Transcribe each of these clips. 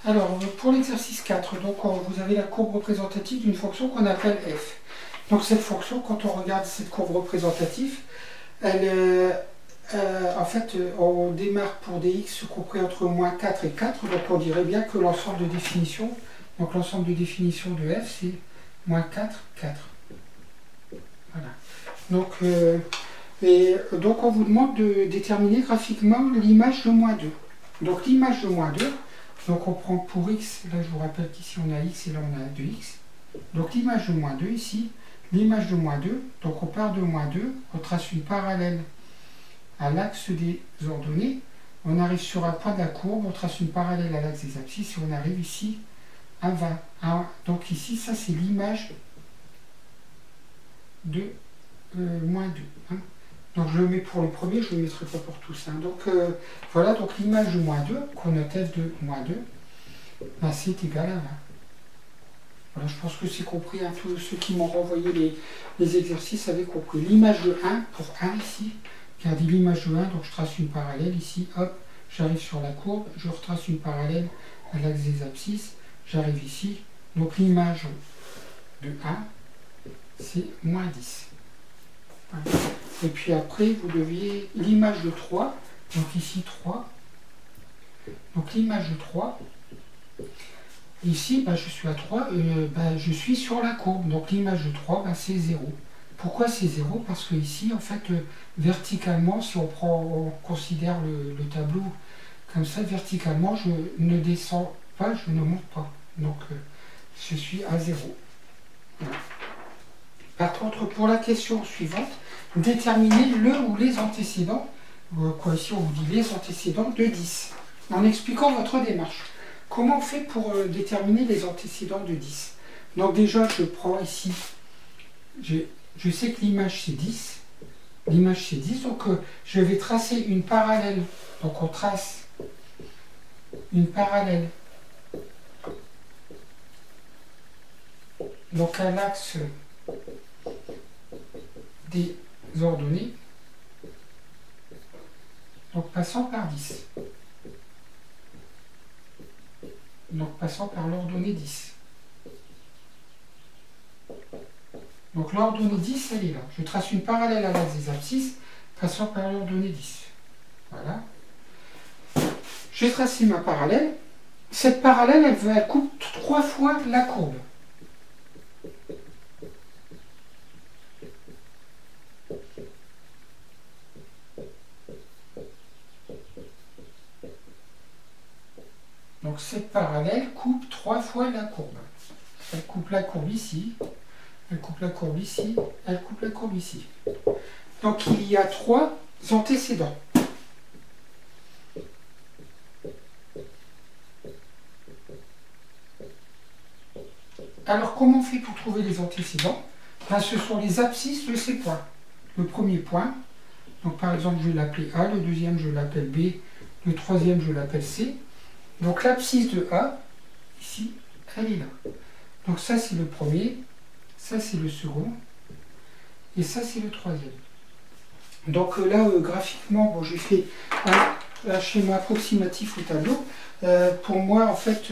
Alors, pour l'exercice 4, donc, vous avez la courbe représentative d'une fonction qu'on appelle f. Donc cette fonction, quand on regarde cette courbe représentative, elle, en fait, on démarre pour des x compris entre moins 4 et 4, donc on dirait bien que l'ensemble de définition, donc l'ensemble de définition de f, c'est moins 4, 4. Voilà. Donc on vous demande de déterminer graphiquement l'image de moins 2. Donc l'image de moins 2, donc on prend pour x, là je vous rappelle qu'ici on a x et là on a 2x. Donc l'image de moins 2 ici, l'image de moins 2, donc on part de moins 2, on trace une parallèle à l'axe des ordonnées, on arrive sur un point de la courbe, on trace une parallèle à l'axe des abscisses et on arrive ici à 20. Donc ici, ça c'est l'image de moins 2. Hein. Donc je le mets pour le premier, je ne le mettrai pas pour tous. Hein. Donc voilà, donc l'image de moins 2, qu'on note f de moins 2, ben, c'est égal à 20. Voilà, je pense que c'est compris, hein, tous ceux qui m'ont renvoyé les exercices avaient compris. L'image de 1 pour 1 ici, regardez l'image de 1, donc je trace une parallèle ici, hop, j'arrive sur la courbe, je retrace une parallèle à l'axe des abscisses, j'arrive ici, donc l'image de 1, c'est moins 10. Voilà. Et puis après, vous deviez l'image de 3, donc ici 3, donc l'image de 3, ici, je suis à 3, je suis sur la courbe. Donc l'image de 3, c'est 0. Pourquoi c'est 0? Parce que ici, en fait, verticalement, si on considère le tableau comme ça, verticalement, je ne descends pas, je ne monte pas. Donc je suis à 0. Voilà. Par contre, pour la question suivante, déterminer le ou les antécédents, ici on vous dit les antécédents de 10, en expliquant votre démarche. Comment on fait pour déterminer les antécédents de 10? Donc déjà, je prends ici, je sais que l'image c'est 10. L'image c'est 10, donc je vais tracer une parallèle. Donc on trace une parallèle. Donc à l'axe des ordonnées. Donc passant par 10. Donc passant par l'ordonnée 10. Donc l'ordonnée 10, elle est là. Je trace une parallèle à l'axe des abscisses, passant par l'ordonnée 10. Voilà. J'ai tracé ma parallèle. Cette parallèle, elle coupe 3 fois la courbe. Donc cette parallèle coupe 3 fois la courbe. Elle coupe la courbe ici, elle coupe la courbe ici, elle coupe la courbe ici. Donc il y a 3 antécédents. Alors comment on fait pour trouver les antécédents? Ce sont les abscisses de ces points. Le premier point, donc par exemple je vais l'appeler A, le deuxième je l'appelle B, le troisième je l'appelle C. Donc l'abscisse de A, ici, elle est là. Donc ça c'est le premier, ça c'est le second, et ça c'est le troisième. Donc là, graphiquement, j'ai fait un schéma approximatif au tableau. Pour moi, en fait,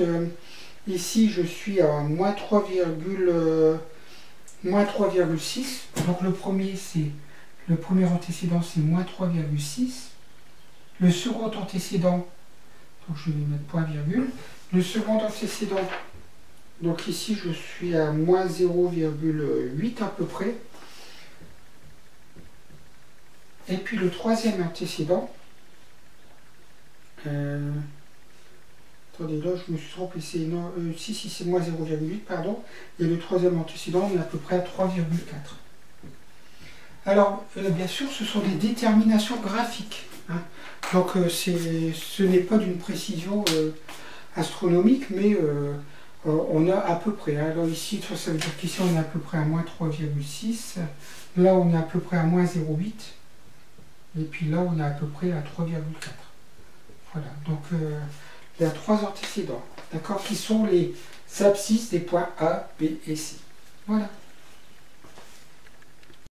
ici je suis à moins 3,6. Donc le premier antécédent c'est moins 3,6. Le second antécédent, donc je vais mettre point virgule. Le second antécédent, donc ici je suis à moins 0,8 à peu près. Et puis le troisième antécédent, attendez, là je me suis trompé, c'est moins 0,8, pardon. Et le troisième antécédent, on est à peu près à 3,4. Alors, bien sûr, ce sont des déterminations graphiques. Hein. Donc ce n'est pas d'une précision astronomique, mais on a à peu près. Alors ici, ça veut dire qu'ici on est à peu près à moins 3,6. Là on est à peu près à moins 0,8. Et puis là on est à peu près à 3,4. Voilà, donc il y a 3 antécédents, d'accord, qui sont les abscisses des points A, B et C. Voilà.